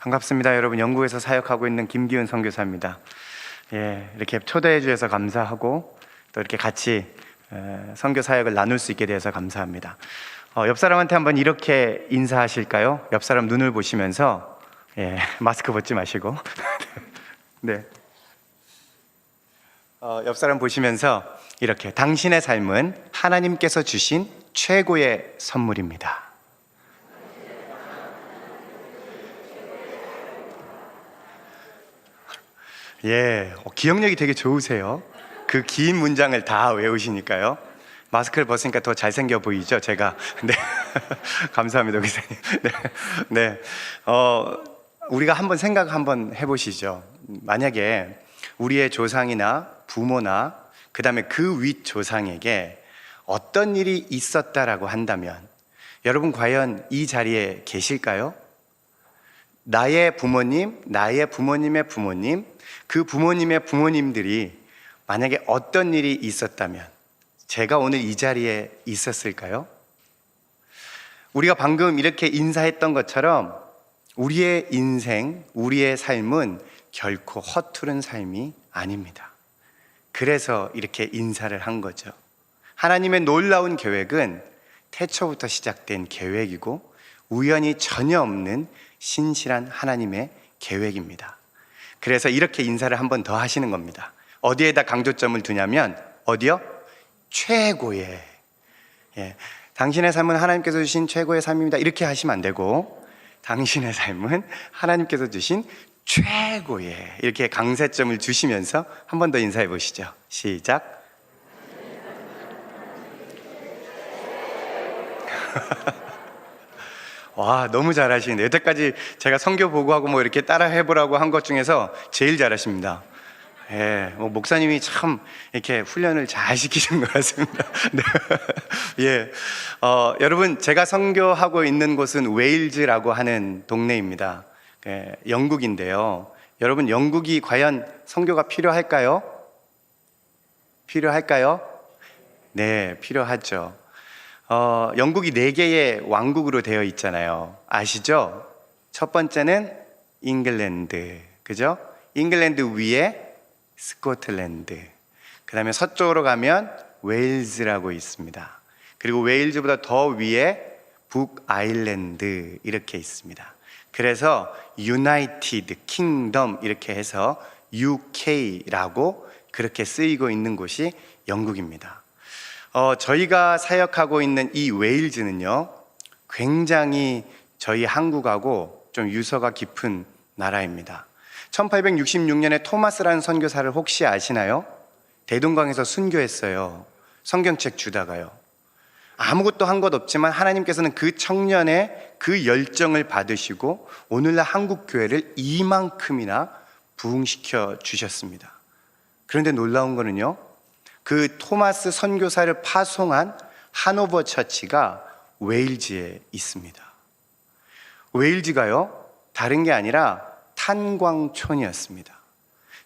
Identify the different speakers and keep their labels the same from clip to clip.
Speaker 1: 반갑습니다. 여러분, 영국에서 사역하고 있는 김기훈 선교사입니다. 이렇게 초대해 주셔서 감사하고 또 이렇게 같이 선교 사역을 나눌 수 있게 되어서 감사합니다. 옆 사람한테 한번 이렇게 인사하실까요? 옆 사람 눈을 보시면서 마스크 벗지 마시고 네. 옆 사람 보시면서 이렇게 당신의 삶은 하나님께서 주신 최고의 선물입니다. 기억력이 되게 좋으세요. 그 긴 문장을 다 외우시니까요. 마스크를 벗으니까 더 잘생겨 보이죠, 제가. 네. 감사합니다, 기사님. 네. 우리가 한번 생각 한번 해보시죠. 만약에 우리의 조상이나 부모나 그 다음에 그 윗 조상에게 어떤 일이 있었다라고 한다면 여러분 과연 이 자리에 계실까요? 나의 부모님, 나의 부모님의 부모님, 그 부모님의 부모님들이 만약에 어떤 일이 있었다면 제가 오늘 이 자리에 있었을까요? 우리가 방금 이렇게 인사했던 것처럼 우리의 인생, 우리의 삶은 결코 허투른 삶이 아닙니다. 그래서 이렇게 인사를 한 거죠. 하나님의 놀라운 계획은 태초부터 시작된 계획이고 우연이 전혀 없는 신실한 하나님의 계획입니다. 그래서 이렇게 인사를 한 번 더 하시는 겁니다. 어디에다 강조점을 두냐면 어디요? 최고의 당신의 삶은 하나님께서 주신 최고의 삶입니다. 이렇게 하시면 안 되고 당신의 삶은 하나님께서 주신 최고의 이렇게 강세점을 주시면서 한 번 더 인사해 보시죠. 시작. 와, 너무 잘하시는데 여태까지 제가 선교 보고하고 뭐 이렇게 따라 해보라고 한 것 중에서 제일 잘하십니다. 목사님이 참 이렇게 훈련을 잘 시키신 것 같습니다. 네. 여러분, 제가 선교하고 있는 곳은 웨일즈라고 하는 동네입니다. 영국인데요. 여러분, 영국이 과연 선교가 필요할까요? 필요할까요? 네, 필요하죠. 영국이 4개의 왕국으로 되어 있잖아요. 아시죠? 첫 번째는 잉글랜드, 그죠? 잉글랜드 위에 스코틀랜드, 그 다음에 서쪽으로 가면 웨일즈라고 있습니다. 그리고 웨일즈보다 더 위에 북아일랜드 이렇게 있습니다. 그래서 유나이티드 킹덤 이렇게 해서 UK라고 그렇게 쓰이고 있는 곳이 영국입니다. 저희가 사역하고 있는 이 웨일즈는요, 굉장히 저희 한국하고 좀 유서가 깊은 나라입니다. 1866년에 토마스라는 선교사를 혹시 아시나요? 대동강에서 순교했어요. 성경책 주다가요. 아무것도 한 것 없지만 하나님께서는 그 청년의 그 열정을 받으시고 오늘날 한국 교회를 이만큼이나 부흥시켜 주셨습니다. 그런데 놀라운 거는요, 그 토마스 선교사를 파송한 하노버 처치가 웨일즈에 있습니다. 웨일즈가요, 다른 게 아니라 탄광촌이었습니다.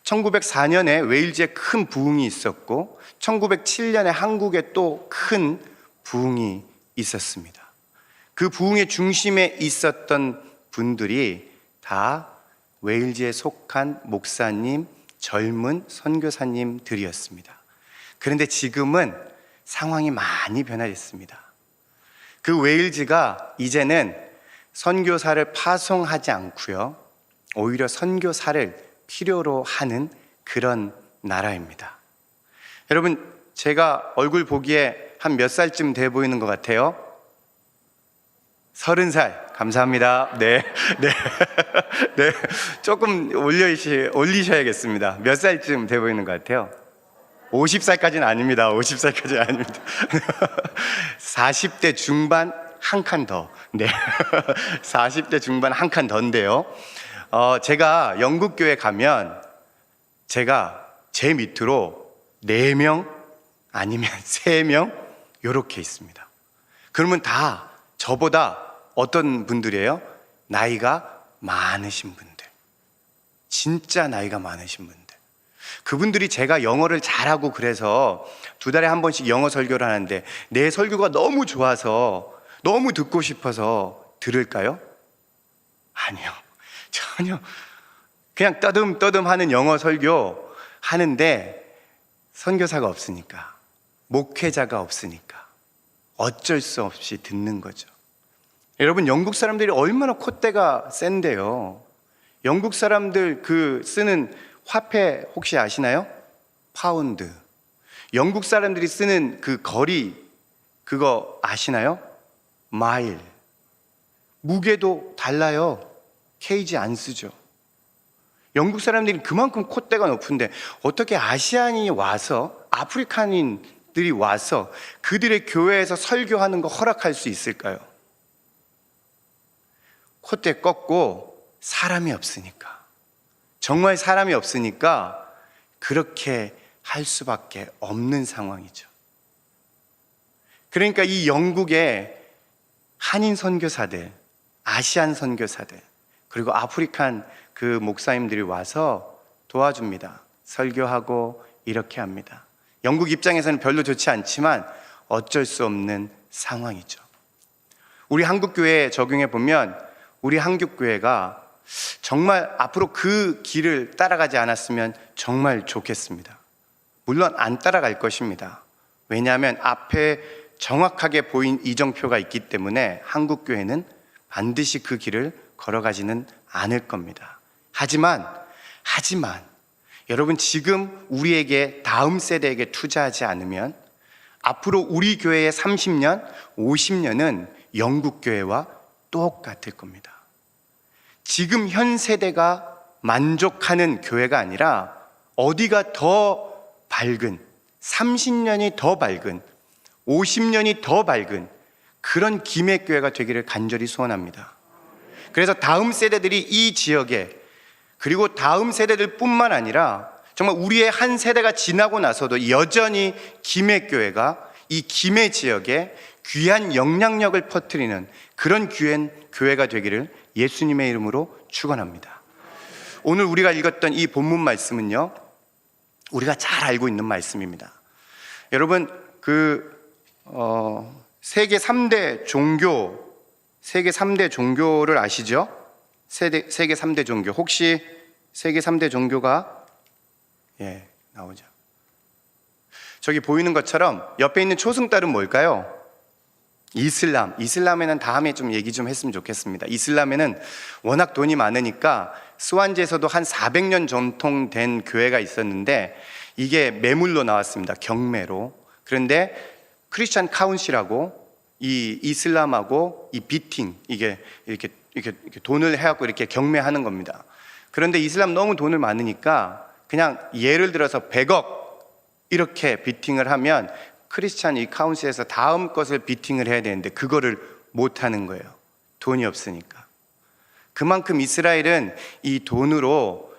Speaker 1: 1904년에 웨일즈에 큰 부흥이 있었고 1907년에 한국에 또 큰 부흥이 있었습니다. 그 부흥의 중심에 있었던 분들이 다 웨일즈에 속한 목사님, 젊은 선교사님들이었습니다. 그런데 지금은 상황이 많이 변화됐습니다. 그 웨일즈가 이제는 선교사를 파송하지 않고요, 오히려 선교사를 필요로 하는 그런 나라입니다. 여러분, 제가 얼굴 보기에 한 몇 살쯤 돼 보이는 것 같아요? 30살. 감사합니다. 네. 조금 올리셔야겠습니다. 몇 살쯤 돼 보이는 것 같아요? 50살까지는 아닙니다. 50살까지는 아닙니다. 40대 중반 한 칸 더. 네. 40대 중반 한 칸 더인데요. 제가 영국교회 가면 제가 제 밑으로 4명 아니면 3명 요렇게 있습니다. 그러면 다 저보다 어떤 분들이에요? 나이가 많으신 분들, 진짜 나이가 많으신 분들. 그분들이 제가 영어를 잘하고 그래서 2달에 한 번씩 영어 설교를 하는데 내 설교가 너무 좋아서 너무 듣고 싶어서 들을까요? 아니요. 전혀 그냥 떠듬떠듬 하는 영어 설교 하는데 선교사가 없으니까, 목회자가 없으니까 어쩔 수 없이 듣는 거죠. 여러분, 영국 사람들이 얼마나 콧대가 센데요. 영국 사람들 그 쓰는 화폐 혹시 아시나요? 파운드. 영국 사람들이 쓰는 그 거리 그거 아시나요? 마일. 무게도 달라요. 케이지 안 쓰죠. 영국 사람들이 그만큼 콧대가 높은데 어떻게 아시안이 와서, 아프리카인들이 와서 그들의 교회에서 설교하는 거 허락할 수 있을까요? 콧대 꺾고 사람이 없으니까, 정말 사람이 없으니까 그렇게 할 수밖에 없는 상황이죠. 그러니까 이 영국의 한인 선교사들, 아시안 선교사들, 그리고 아프리칸 그 목사님들이 와서 도와줍니다. 설교하고 이렇게 합니다. 영국 입장에서는 별로 좋지 않지만 어쩔 수 없는 상황이죠. 우리 한국교회에 적용해 보면 우리 한국교회가 정말 앞으로 그 길을 따라가지 않았으면 정말 좋겠습니다. 물론 안 따라갈 것입니다. 왜냐하면 앞에 정확하게 보인 이정표가 있기 때문에 한국교회는 반드시 그 길을 걸어가지는 않을 겁니다. 하지만 여러분, 지금 우리에게, 다음 세대에게 투자하지 않으면 앞으로 우리 교회의 30년, 50년은 영국 교회와 똑같을 겁니다. 지금 현 세대가 만족하는 교회가 아니라 어디가 더 밝은, 30년이 더 밝은, 50년이 더 밝은 그런 김해 교회가 되기를 간절히 소원합니다. 그래서 다음 세대들이 이 지역에, 그리고 다음 세대들 뿐만 아니라 정말 우리의 한 세대가 지나고 나서도 여전히 김해 교회가 이 김해 지역에 귀한 영향력을 퍼뜨리는 그런 귀한 교회가 되기를 예수님의 이름으로 축원합니다. 오늘 우리가 읽었던 이 본문 말씀은요, 우리가 잘 알고 있는 말씀입니다. 여러분, 세계 3대 종교를 아시죠? 세계 3대 종교. 혹시 세계 3대 종교가 나오죠. 저기 보이는 것처럼 옆에 있는 초승달은 뭘까요? 이슬람에는 다음에 좀 얘기 좀 했으면 좋겠습니다. 이슬람에는 워낙 돈이 많으니까 스완지에서도 한 400년 전통된 교회가 있었는데 이게 매물로 나왔습니다. 경매로. 그런데 크리스찬 카운실하고 이 이슬람하고 이 비팅, 이게 이렇게 돈을 해갖고 이렇게 경매하는 겁니다. 그런데 이슬람 너무 돈을 많으니까 그냥 예를 들어서 100억 이렇게 비팅을 하면 크리스찬 이 카운실에서 다음 것을 비팅을 해야 되는데 그거를 못 하는 거예요. 돈이 없으니까. 그만큼 이스라엘은 이 돈으로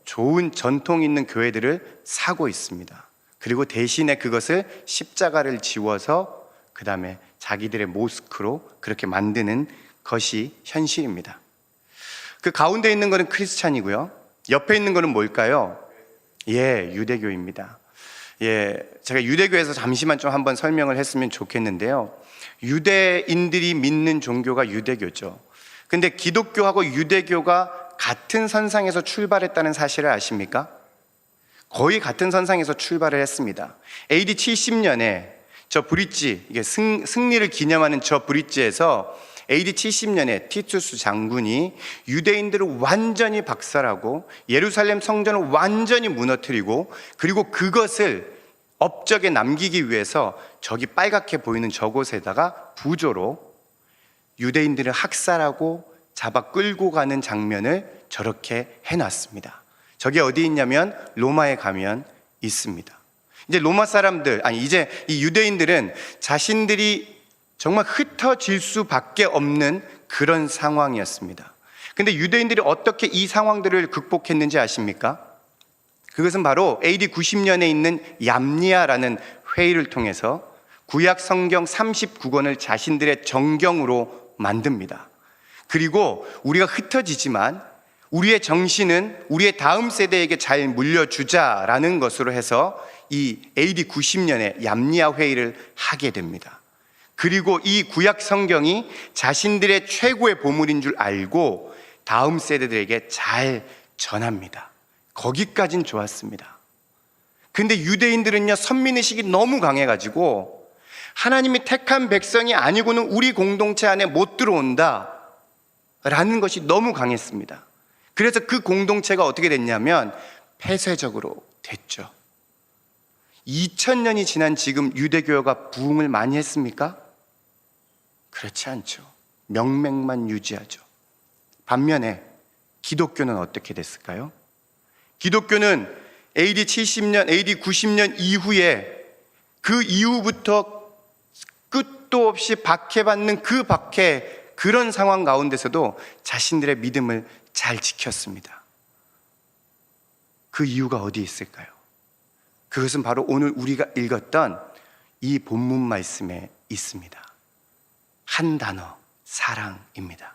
Speaker 1: 좋은 전통 있는 교회들을 사고 있습니다. 그리고 대신에 그것을 십자가를 지워서 그 다음에 자기들의 모스크로 그렇게 만드는 것이 현실입니다. 그 가운데 있는 것은 크리스찬이고요. 옆에 있는 것은 뭘까요? 유대교입니다. 제가 유대교에서 잠시만 좀 한번 설명을 했으면 좋겠는데요. 유대인들이 믿는 종교가 유대교죠. 근데 기독교하고 유대교가 같은 선상에서 출발했다는 사실을 아십니까? 거의 같은 선상에서 출발을 했습니다. AD 70년에 저 브릿지, 이게 승리를 기념하는 저 브릿지에서 AD 70년에 티투스 장군이 유대인들을 완전히 박살하고 예루살렘 성전을 완전히 무너뜨리고 그리고 그것을 업적에 남기기 위해서 저기 빨갛게 보이는 저곳에다가 부조로 유대인들을 학살하고 잡아 끌고 가는 장면을 저렇게 해놨습니다. 저게 어디 있냐면 로마에 가면 있습니다. 이제 로마 사람들, 이제 이 유대인들은 자신들이 정말 흩어질 수밖에 없는 그런 상황이었습니다. 근데 유대인들이 어떻게 이 상황들을 극복했는지 아십니까? 그것은 바로 AD 90년에 있는 얌니아라는 회의를 통해서 구약 성경 39권을 자신들의 정경으로 만듭니다. 그리고 우리가 흩어지지만 우리의 정신은 우리의 다음 세대에게 잘 물려주자라는 것으로 해서 이 AD 90년에 얌니아 회의를 하게 됩니다. 그리고 이 구약 성경이 자신들의 최고의 보물인 줄 알고 다음 세대들에게 잘 전합니다. 거기까진 좋았습니다. 근데 유대인들은요, 선민의식이 너무 강해가지고 하나님이 택한 백성이 아니고는 우리 공동체 안에 못 들어온다 라는 것이 너무 강했습니다. 그래서 그 공동체가 어떻게 됐냐면 폐쇄적으로 됐죠. 2000년이 지난 지금 유대교회가 부흥을 많이 했습니까? 그렇지 않죠. 명맥만 유지하죠. 반면에 기독교는 어떻게 됐을까요? 기독교는 AD 70년, AD 90년 이후에 그 이후부터 끝도 없이 박해받는 그 박해, 그런 상황 가운데서도 자신들의 믿음을 잘 지켰습니다. 그 이유가 어디에 있을까요? 그것은 바로 오늘 우리가 읽었던 이 본문 말씀에 있습니다. 한 단어, 사랑입니다.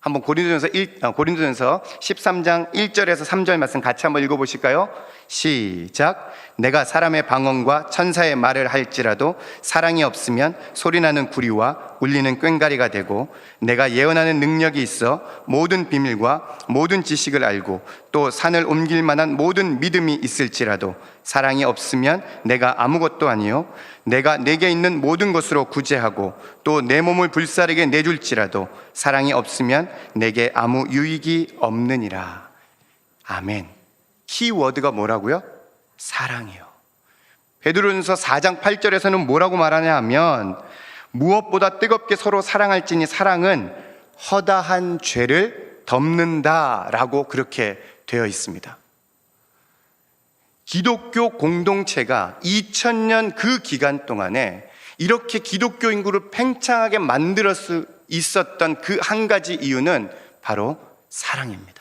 Speaker 1: 한번 고린도전서 13장 1절에서 3절 말씀 같이 한번 읽어보실까요? 시작. 내가 사람의 방언과 천사의 말을 할지라도 사랑이 없으면 소리나는 구리와 울리는 꽹과리가 되고, 내가 예언하는 능력이 있어 모든 비밀과 모든 지식을 알고 또 산을 옮길 만한 모든 믿음이 있을지라도 사랑이 없으면 내가 아무것도 아니요, 내가 내게 있는 모든 것으로 구제하고 또 내 몸을 불사르게 내줄지라도 사랑이 없으면 내게 아무 유익이 없느니라. 아멘. 키워드가 뭐라고요? 사랑이요. 베드로전서 4장 8절에서는 뭐라고 말하냐 하면, 무엇보다 뜨겁게 서로 사랑할지니 사랑은 허다한 죄를 덮는다라고 그렇게 되어 있습니다. 기독교 공동체가 2000년 그 기간 동안에 이렇게 기독교 인구를 팽창하게 만들 수 있었던 그 한 가지 이유는 바로 사랑입니다.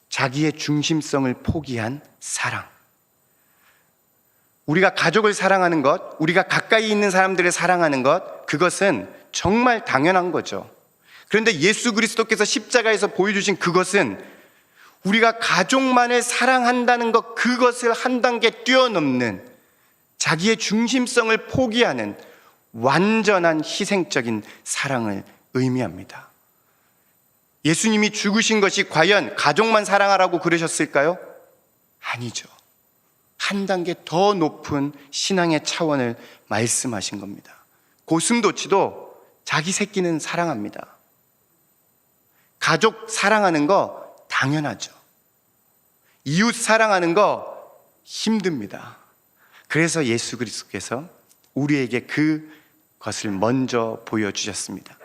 Speaker 1: 자기의 중심성을 포기한 사랑. 우리가 가족을 사랑하는 것, 우리가 가까이 있는 사람들을 사랑하는 것, 그것은 정말 당연한 거죠. 그런데 예수 그리스도께서 십자가에서 보여주신 그것은 우리가 가족만을 사랑한다는 것, 그것을 한 단계 뛰어넘는 자기의 중심성을 포기하는 완전한 희생적인 사랑을 의미합니다. 예수님이 죽으신 것이 과연 가족만 사랑하라고 그러셨을까요? 아니죠. 한 단계 더 높은 신앙의 차원을 말씀하신 겁니다. 고슴도치도 자기 새끼는 사랑합니다. 가족 사랑하는 거 당연하죠. 이웃 사랑하는 거 힘듭니다. 그래서 예수 그리스도께서 우리에게 그것을 먼저 보여주셨습니다.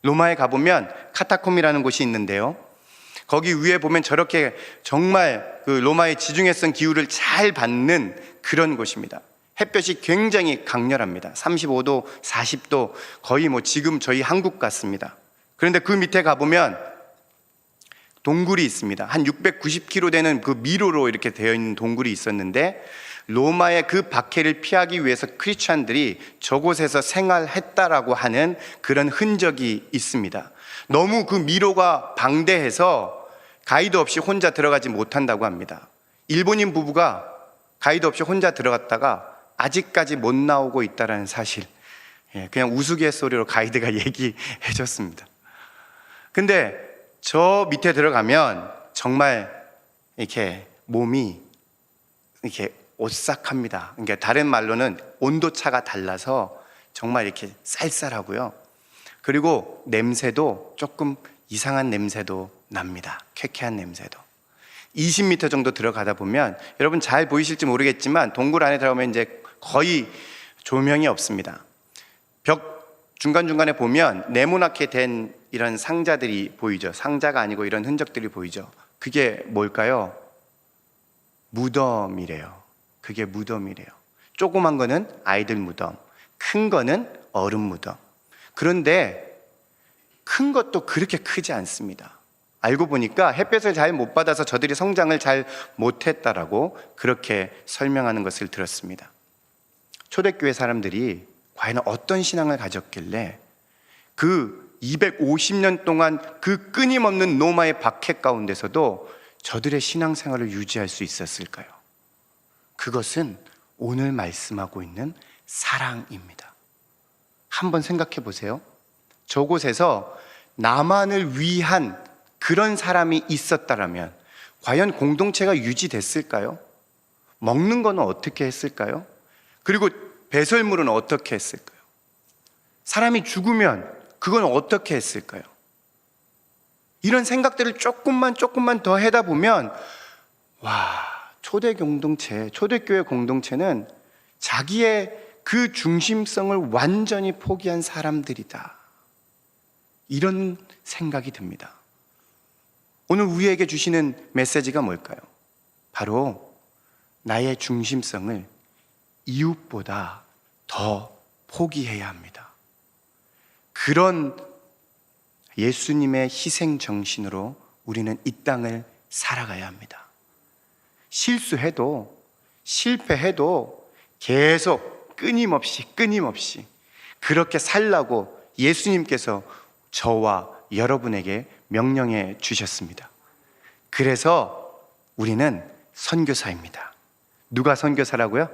Speaker 1: 로마에 가보면 카타콤이라는 곳이 있는데요, 거기 위에 보면 저렇게 정말 그 로마의 지중해성 기후를 잘 받는 그런 곳입니다. 햇볕이 굉장히 강렬합니다. 35도, 40도, 거의 지금 저희 한국 같습니다. 그런데 그 밑에 가보면 동굴이 있습니다. 한 690km 되는 그 미로로 이렇게 되어 있는 동굴이 있었는데, 로마의 그 박해를 피하기 위해서 크리스찬들이 저곳에서 생활했다라고 하는 그런 흔적이 있습니다. 너무 그 미로가 방대해서 가이드 없이 혼자 들어가지 못한다고 합니다. 일본인 부부가 가이드 없이 혼자 들어갔다가 아직까지 못 나오고 있다는 사실, 그냥 우스갯소리로 가이드가 얘기해 줬습니다. 근데 저 밑에 들어가면 정말 이렇게 몸이 이렇게 오싹합니다. 그러니까 다른 말로는 온도차가 달라서 정말 이렇게 쌀쌀하고요. 그리고 냄새도 조금 이상한 냄새도 납니다. 쾌쾌한 냄새도. 20m 정도 들어가다 보면, 여러분 잘 보이실지 모르겠지만 동굴 안에 들어가면 이제 거의 조명이 없습니다. 벽 중간중간에 보면 네모나게 된 이런 상자들이 보이죠. 상자가 아니고 이런 흔적들이 보이죠. 그게 뭘까요? 무덤이래요. 그게 무덤이래요. 조그만 거는 아이들 무덤, 큰 거는 어른 무덤. 그런데 큰 것도 그렇게 크지 않습니다. 알고 보니까 햇볕을 잘 못 받아서 저들이 성장을 잘 못했다라고 그렇게 설명하는 것을 들었습니다. 초대교회 사람들이 과연 어떤 신앙을 가졌길래 그 250년 동안 그 끊임없는 로마의 박해 가운데서도 저들의 신앙생활을 유지할 수 있었을까요? 그것은 오늘 말씀하고 있는 사랑입니다. 한번 생각해 보세요. 저곳에서 나만을 위한 그런 사람이 있었다라면 과연 공동체가 유지됐을까요? 먹는 거는 어떻게 했을까요? 그리고 배설물은 어떻게 했을까요? 사람이 죽으면 그건 어떻게 했을까요? 이런 생각들을 조금만 더 하다 보면 초대 공동체, 초대교회 공동체는 자기의 그 중심성을 완전히 포기한 사람들이다, 이런 생각이 듭니다. 오늘 우리에게 주시는 메시지가 뭘까요? 바로 나의 중심성을 이웃보다 더 포기해야 합니다. 그런 예수님의 희생 정신으로 우리는 이 땅을 살아가야 합니다. 실수해도 실패해도 계속 끊임없이 그렇게 살라고 예수님께서 저와 여러분에게 명령해 주셨습니다. 그래서 우리는 선교사입니다. 누가 선교사라고요?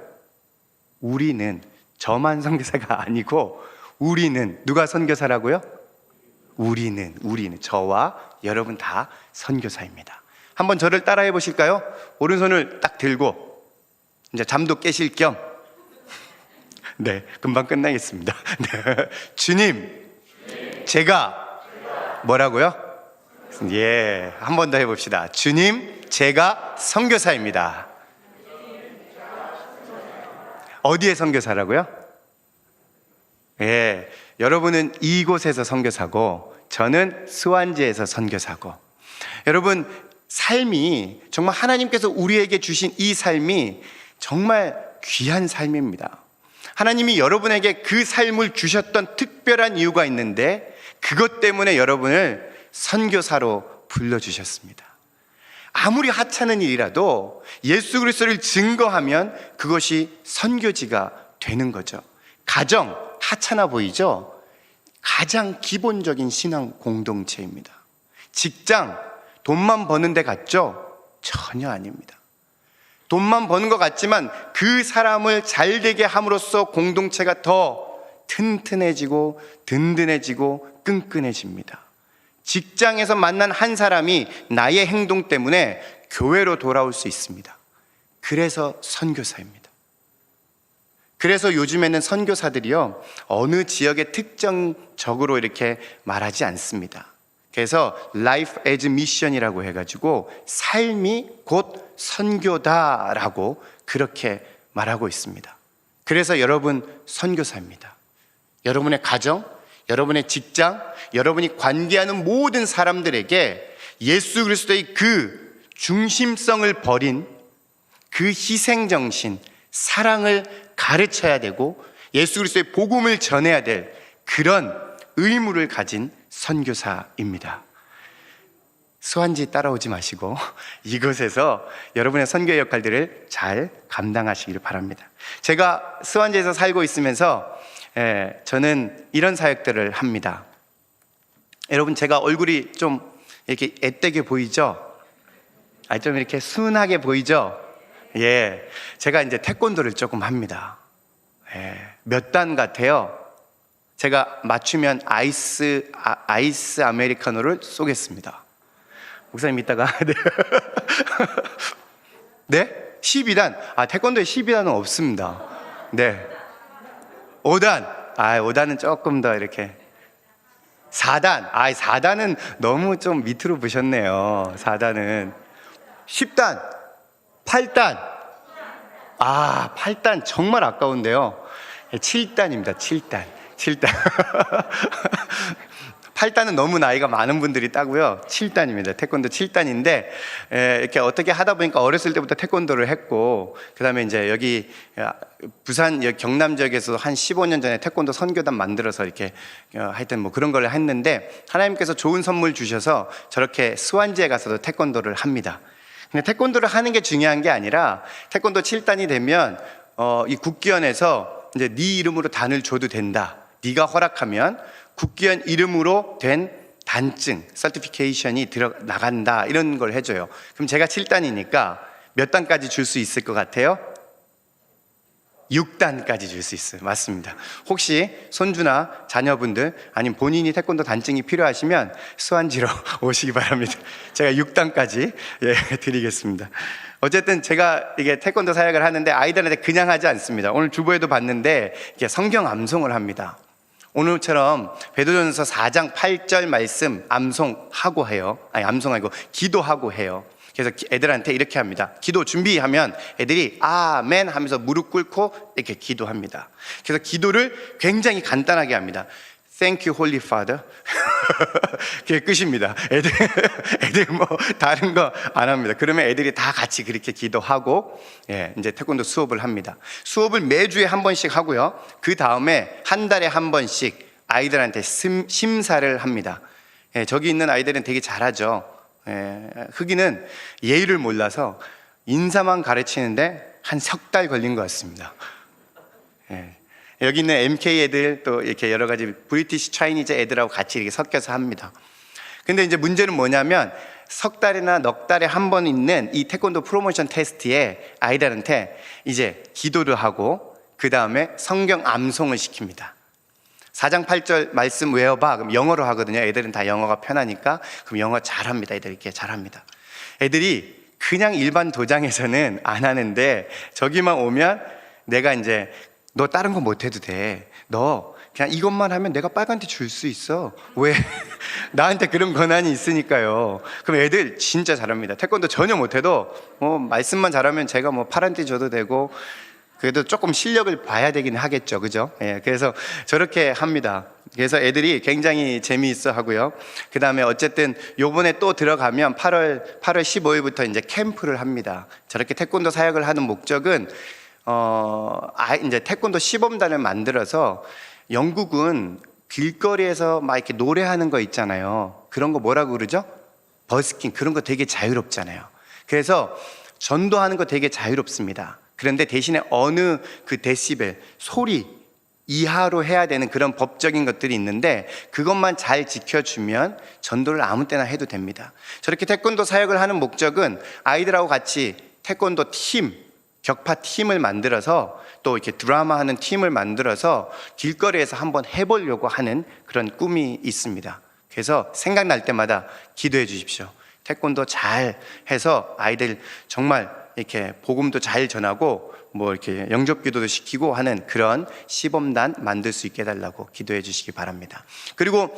Speaker 1: 우리는, 저만 선교사가 아니고 우리는, 누가 선교사라고요? 우리는 저와 여러분 다 선교사입니다. 한번 저를 따라해 보실까요? 오른손을 딱 들고 이제 잠도 깨실 겸, 네, 금방 끝나겠습니다. 네. 주님, 제가 뭐라고요? 예, 한 번 더 해봅시다. 주님, 제가 선교사입니다. 어디에 선교사라고요? 예, 여러분은 이곳에서 선교사고 저는 수완지에서 선교사고, 여러분 삶이 정말 하나님께서 우리에게 주신 이 삶이 정말 귀한 삶입니다. 하나님이 여러분에게 그 삶을 주셨던 특별한 이유가 있는데 그것 때문에 여러분을 선교사로 불러주셨습니다. 아무리 하찮은 일이라도 예수 그리스도를 증거하면 그것이 선교지가 되는 거죠. 가정, 하찮아 보이죠? 가장 기본적인 신앙 공동체입니다. 직장, 돈만 버는 데 같죠? 전혀 아닙니다. 돈만 버는 것 같지만 그 사람을 잘 되게 함으로써 공동체가 더 튼튼해지고 든든해지고 끈끈해집니다. 직장에서 만난 한 사람이 나의 행동 때문에 교회로 돌아올 수 있습니다. 그래서 선교사입니다. 그래서 요즘에는 선교사들이요, 어느 지역의 특정적으로 이렇게 말하지 않습니다. 그래서 Life as Mission이라고 해가지고 삶이 곧 선교다라고 그렇게 말하고 있습니다. 그래서 여러분 선교사입니다. 여러분의 가정, 여러분의 직장, 여러분이 관계하는 모든 사람들에게 예수 그리스도의 그 중심성을 버린 그 희생정신, 사랑을 가르쳐야 되고 예수 그리스도의 복음을 전해야 될 그런 의무를 가진 선교사입니다. 수완지 따라오지 마시고 이곳에서 여러분의 선교 역할들을 잘 감당하시기를 바랍니다. 제가 수완지에서 살고 있으면서 저는 이런 사역들을 합니다. 여러분, 제가 얼굴이 좀 이렇게 앳되게 보이죠? 좀 이렇게 순하게 보이죠? 예, 제가 이제 태권도를 조금 합니다. 몇 단 같아요? 제가 맞추면 아이스 아메리카노를 쏘겠습니다. 목사님 이따가 네? 12단? 태권도에 12단은 없습니다. 네. 5단? 5단은 조금 더 이렇게. 4단? 4단은 너무 좀 밑으로 보셨네요. 4단은. 10단? 8단? 8단 정말 아까운데요. 7단입니다. 7단. 8단은 너무 나이가 많은 분들이 따고요. 7단입니다. 태권도 7단인데 이렇게 어떻게 하다 보니까 어렸을 때부터 태권도를 했고, 그 다음에 이제 여기 부산 경남 지역에서 한 15년 전에 태권도 선교단 만들어서 이렇게 하여튼 뭐 그런 걸 했는데, 하나님께서 좋은 선물 주셔서 저렇게 수완지에 가서도 태권도를 합니다. 근데 태권도를 하는 게 중요한 게 아니라, 태권도 7단이 되면 이 국기원에서 이제 네 이름으로 단을 줘도 된다, 네가 허락하면 국기원 이름으로 된 단증, 서티피케이션이 나간다, 이런 걸 해줘요. 그럼 제가 7단이니까 몇 단까지 줄 수 있을 것 같아요? 6단까지 줄 수 있어요. 맞습니다. 혹시 손주나 자녀분들 아니면 본인이 태권도 단증이 필요하시면 수완지로 오시기 바랍니다. 제가 6단까지 드리겠습니다. 어쨌든 제가 이게 태권도 사역을 하는데 아이들한테 그냥 하지 않습니다. 오늘 주보에도 봤는데 이게 성경 암송을 합니다. 오늘처럼 베드로전서 4장 8절 말씀 암송하고 해요. 아니, 암송 아니고 기도하고 해요. 그래서 애들한테 이렇게 합니다. 기도 준비하면 애들이 아멘 하면서 무릎 꿇고 이렇게 기도합니다. 그래서 기도를 굉장히 간단하게 합니다. Thank you, Holy Father. 그게 끝입니다. 애들 뭐 다른 거 안 합니다. 그러면 애들이 다 같이 그렇게 기도하고 이제 태권도 수업을 합니다. 수업을 매주에 한 번씩 하고요. 그 다음에 한 달에 한 번씩 아이들한테 심사를 합니다. 저기 있는 아이들은 되게 잘하죠. 흑이는 예의를 몰라서 인사만 가르치는데 한 석 달 걸린 것 같습니다. 여기 있는 MK 애들 또 이렇게 여러 가지 브리티시 차이니즈 애들하고 같이 이렇게 섞여서 합니다. 근데 이제 문제는 뭐냐면 석 달이나 넉 달에 한 번 있는 이 태권도 프로모션 테스트에 아이들한테 이제 기도를 하고 그 다음에 성경 암송을 시킵니다. 4장 8절 말씀 외워봐. 그럼 영어로 하거든요. 애들은 다 영어가 편하니까. 그럼 영어 잘합니다. 애들 이렇게 잘합니다. 애들이 그냥 일반 도장에서는 안 하는데 저기만 오면 내가 이제 너 다른 거 못해도 돼. 너 그냥 이것만 하면 내가 빨간테 줄 수 있어. 왜? 나한테 그런 권한이 있으니까요. 그럼 애들 진짜 잘합니다. 태권도 전혀 못해도 뭐 말씀만 잘하면 제가 뭐 파란띠 줘도 되고 그래도 조금 실력을 봐야 되긴 하겠죠. 그죠? 그래서 저렇게 합니다. 그래서 애들이 굉장히 재미있어 하고요. 그 다음에 어쨌든 요번에 또 들어가면 8월 15일부터 이제 캠프를 합니다. 저렇게 태권도 사역을 하는 목적은 이제 태권도 시범단을 만들어서 영국은 길거리에서 막 이렇게 노래하는 거 있잖아요. 그런 거 뭐라고 그러죠? 버스킹. 그런 거 되게 자유롭잖아요. 그래서 전도하는 거 되게 자유롭습니다. 그런데 대신에 어느 그 데시벨, 소리 이하로 해야 되는 그런 법적인 것들이 있는데 그것만 잘 지켜주면 전도를 아무 때나 해도 됩니다. 저렇게 태권도 사역을 하는 목적은 아이들하고 같이 태권도 팀, 격파 팀을 만들어서 또 이렇게 드라마 하는 팀을 만들어서 길거리에서 한번 해보려고 하는 그런 꿈이 있습니다. 그래서 생각날 때마다 기도해 주십시오. 태권도 잘 해서 아이들 정말 이렇게 복음도 잘 전하고 뭐 이렇게 영접 기도도 시키고 하는 그런 시범단 만들 수 있게 해달라고 기도해 주시기 바랍니다. 그리고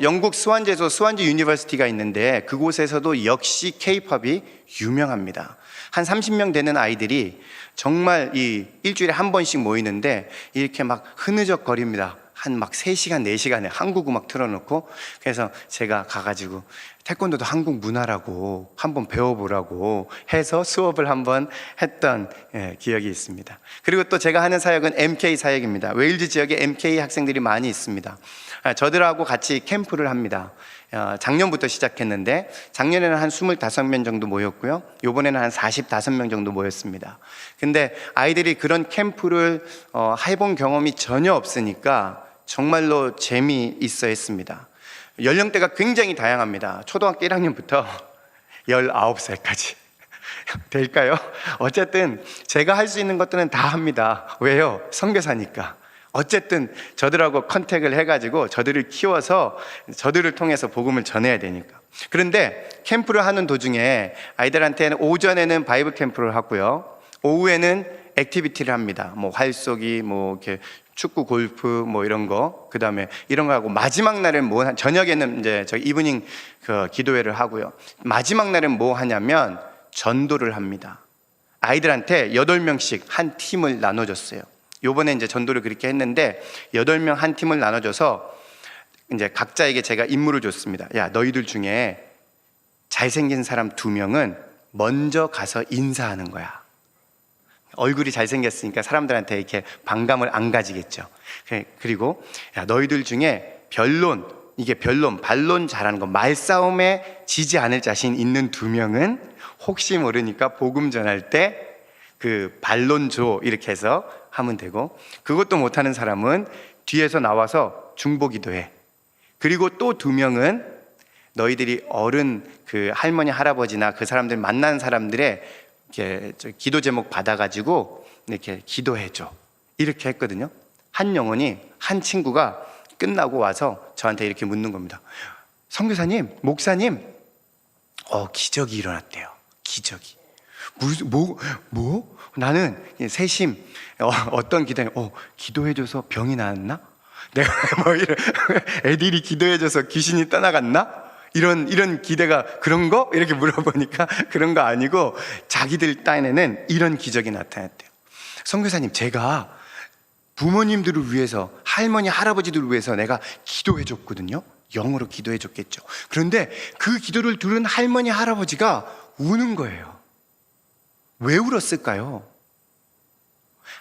Speaker 1: 영국 스완지에서 스완지 유니버시티가 있는데 그곳에서도 역시 K-팝이 유명합니다. 한 30명 되는 아이들이 정말 이 일주일에 한 번씩 모이는데 이렇게 막 흐느적거립니다. 한 막 3시간, 4시간에 한국 음악 틀어놓고 그래서 제가 가가지고 태권도도 한국 문화라고 한번 배워보라고 해서 수업을 한번 했던 기억이 있습니다. 그리고 또 제가 하는 사역은 MK 사역입니다. 웨일즈 지역에 MK 학생들이 많이 있습니다. 저들하고 같이 캠프를 합니다. 작년부터 시작했는데 작년에는 한 25명 정도 모였고요. 이번에는 한 45명 정도 모였습니다. 근데 아이들이 그런 캠프를 해본 경험이 전혀 없으니까 정말로 재미있어 했습니다. 연령대가 굉장히 다양합니다. 초등학교 1학년부터 19살까지 될까요? 어쨌든 제가 할 수 있는 것들은 다 합니다. 왜요? 선교사니까. 어쨌든 저들하고 컨택을 해가지고 저들을 키워서 저들을 통해서 복음을 전해야 되니까. 그런데 캠프를 하는 도중에 아이들한테는 오전에는 바이블 캠프를 하고요, 오후에는 액티비티를 합니다. 뭐 활쏘기, 뭐 이렇게 축구, 골프 뭐 이런 거, 그 다음에 이런 거 하고 마지막 날은 뭐 저녁에는 이제 저 이브닝 그 기도회를 하고요. 마지막 날은 뭐 하냐면 전도를 합니다. 아이들한테 8명씩 한 팀을 나눠줬어요. 요번에 이제 전도를 그렇게 했는데 8명 한 팀을 나눠줘서 이제 각자에게 제가 임무를 줬습니다. 야, 너희들 중에 잘생긴 사람 2명은 먼저 가서 인사하는 거야. 얼굴이 잘생겼으니까 사람들한테 이렇게 반감을 안 가지겠죠. 그리고 야, 너희들 중에 반론 잘하는 거, 말싸움에 지지 않을 자신 있는 2명은 혹시 모르니까 복음 전할 때 그 반론조 이렇게 해서 하면 되고, 그것도 못하는 사람은 뒤에서 나와서 중보기도해. 그리고 또 2명은 너희들이 어른 그 할머니 할아버지나 그 사람들 만난 사람들의 이렇게 기도 제목 받아가지고 이렇게 기도해줘 이렇게 했거든요. 한 영혼이, 한 친구가 끝나고 와서 저한테 이렇게 묻는 겁니다. 선교사님, 목사님, 기적이 일어났대요. 기적이. 무슨 뭐? 나는 세심 어떤 기도에 기도해줘서 병이 나았나? 내가 이런 애들이 기도해줘서 귀신이 떠나갔나? 이런 기대가 그런 거? 이렇게 물어보니까 그런 거 아니고 자기들 딴에는 이런 기적이 나타났대요. 선교사님, 제가 부모님들을 위해서, 할머니, 할아버지들을 위해서 내가 기도해 줬거든요. 영어로 기도해 줬겠죠. 그런데 그 기도를 들은 할머니, 할아버지가 우는 거예요. 왜 울었을까요?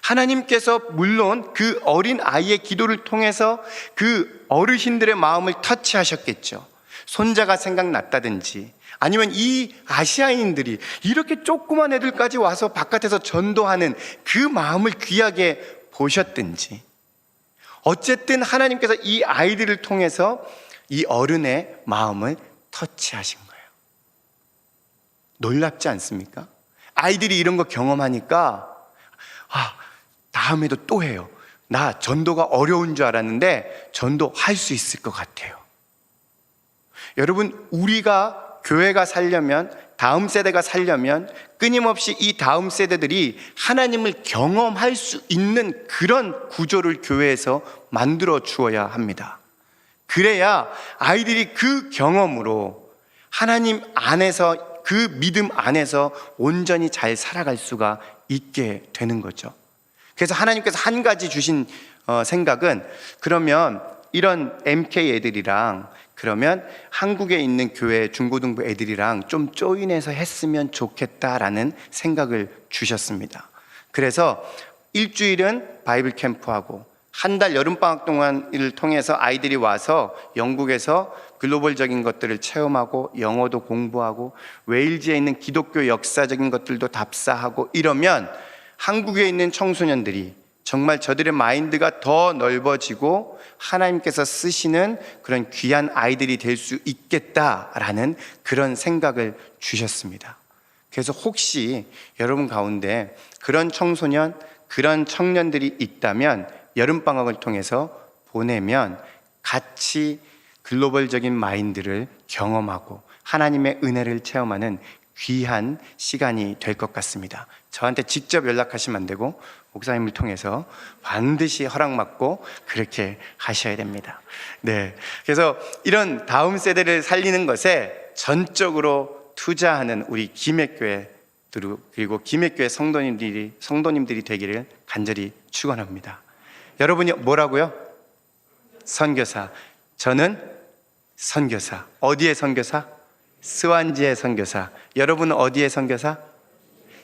Speaker 1: 하나님께서 물론 그 어린 아이의 기도를 통해서 그 어르신들의 마음을 터치하셨겠죠. 손자가 생각났다든지, 아니면 이 아시아인들이 이렇게 조그만 애들까지 와서 바깥에서 전도하는 그 마음을 귀하게 보셨든지, 어쨌든 하나님께서 이 아이들을 통해서 이 어른의 마음을 터치하신 거예요. 놀랍지 않습니까? 아이들이 이런 거 경험하니까 다음에도 또 해요. 나 전도가 어려운 줄 알았는데 전도할 수 있을 것 같아요. 여러분, 우리가 교회가 살려면, 다음 세대가 살려면 끊임없이 이 다음 세대들이 하나님을 경험할 수 있는 그런 구조를 교회에서 만들어 주어야 합니다. 그래야 아이들이 그 경험으로 하나님 안에서, 그 믿음 안에서 온전히 잘 살아갈 수가 있게 되는 거죠. 그래서 하나님께서 한 가지 주신 생각은, 그러면 이런 MK 애들이랑, 그러면 한국에 있는 교회 중고등부 애들이랑 좀 조인해서 했으면 좋겠다라는 생각을 주셨습니다. 그래서 일주일은 바이블 캠프하고 한 달 여름방학 동안을 통해서 아이들이 와서 영국에서 글로벌적인 것들을 체험하고 영어도 공부하고 웨일즈에 있는 기독교 역사적인 것들도 답사하고 이러면 한국에 있는 청소년들이 정말 저들의 마인드가 더 넓어지고 하나님께서 쓰시는 그런 귀한 아이들이 될 수 있겠다라는 그런 생각을 주셨습니다. 그래서 혹시 여러분 가운데 그런 청소년, 그런 청년들이 있다면 여름방학을 통해서 보내면 같이 글로벌적인 마인드를 경험하고 하나님의 은혜를 체험하는 귀한 시간이 될 것 같습니다. 저한테 직접 연락하시면 안 되고 목사님을 통해서 반드시 허락받고 그렇게 하셔야 됩니다. 네, 그래서 이런 다음 세대를 살리는 것에 전적으로 투자하는 우리 김해교회, 그리고 김해교회 성도님들이 되기를 간절히 축원합니다. 여러분이 뭐라고요? 선교사. 저는 선교사. 어디의 선교사? 스완지의 선교사. 여러분은 어디의 선교사?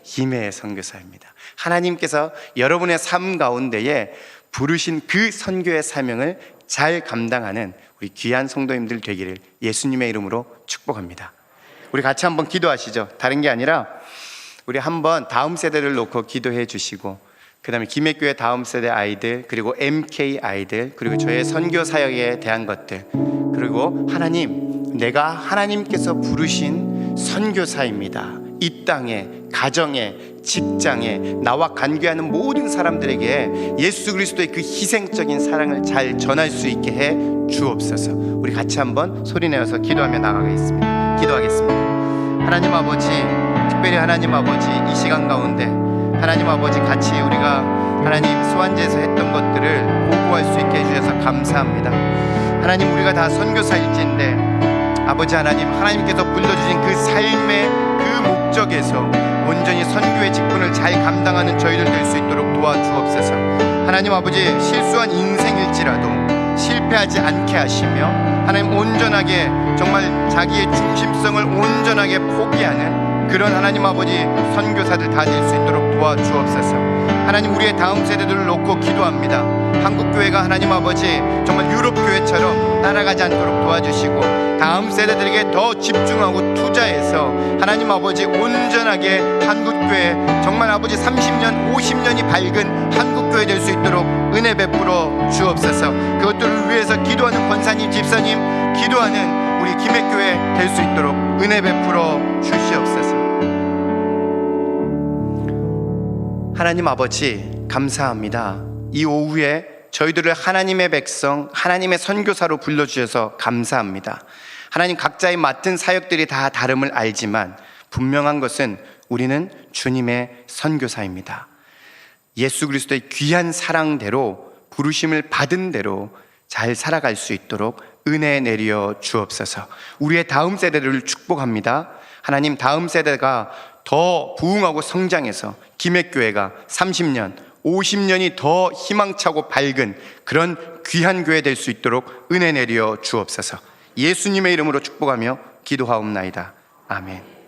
Speaker 1: 김해의 선교사입니다. 하나님께서 여러분의 삶 가운데에 부르신 그 선교의 사명을 잘 감당하는 우리 귀한 성도님들 되기를 예수님의 이름으로 축복합니다. 우리 같이 한번 기도하시죠. 다른 게 아니라 우리 한번 다음 세대를 놓고 기도해 주시고, 그 다음에 김해교회 다음 세대 아이들, 그리고 MK 아이들, 그리고 저의 선교 사역에 대한 것들, 그리고 하나님, 내가 하나님께서 부르신 선교사입니다. 이 땅에, 가정에, 직장에 나와 관계하는 모든 사람들에게 예수 그리스도의 그 희생적인 사랑을 잘 전할 수 있게 해 주옵소서. 우리 같이 한번 소리내어서 기도하며 나가겠습니다. 기도하겠습니다. 하나님 아버지, 특별히 하나님 아버지, 이 시간 가운데 하나님 아버지, 같이 우리가 하나님 소환제에서 했던 것들을 보고할 수 있게 해주셔서 감사합니다. 하나님, 우리가 다 선교사일진데 아버지 하나님, 하나님께서 불러주신 그 삶의 그 목적에서 온전히 선교의 직분을 잘 감당하는 저희들 될 수 있도록 도와주옵소서. 하나님 아버지, 실수한 인생일지라도 실패하지 않게 하시며 하나님 온전하게, 정말 자기의 중심성을 온전하게 포기하는 그런 하나님 아버지 선교사들 다 될 수 있도록 도와주옵소서. 하나님, 우리의 다음 세대들을 놓고 기도합니다. 한국교회가 하나님 아버지 정말 유럽교회처럼 따라가지 않도록 도와주시고 다음 세대들에게 더 집중하고 투자해서 하나님 아버지 온전하게 한국교회, 정말 아버지 30년 50년이 밝은 한국교회 될 수 있도록 은혜 베풀어 주옵소서. 그것들을 위해서 기도하는 권사님, 집사님, 기도하는 우리 김해교회 될 수 있도록 은혜 베풀어 주시옵소서. 하나님 아버지, 감사합니다. 이 오후에 저희들을 하나님의 백성, 하나님의 선교사로 불러주셔서 감사합니다. 하나님, 각자의 맡은 사역들이 다 다름을 알지만 분명한 것은 우리는 주님의 선교사입니다. 예수 그리스도의 귀한 사랑대로, 부르심을 받은 대로 잘 살아갈 수 있도록 은혜 내려 주옵소서. 우리의 다음 세대를 축복합니다. 하나님, 다음 세대가 더 부흥하고 성장해서 김해교회가 30년, 50년이 더 희망차고 밝은 그런 귀한 교회 될 수 있도록 은혜 내려 주옵소서. 예수님의 이름으로 축복하며 기도하옵나이다. 아멘.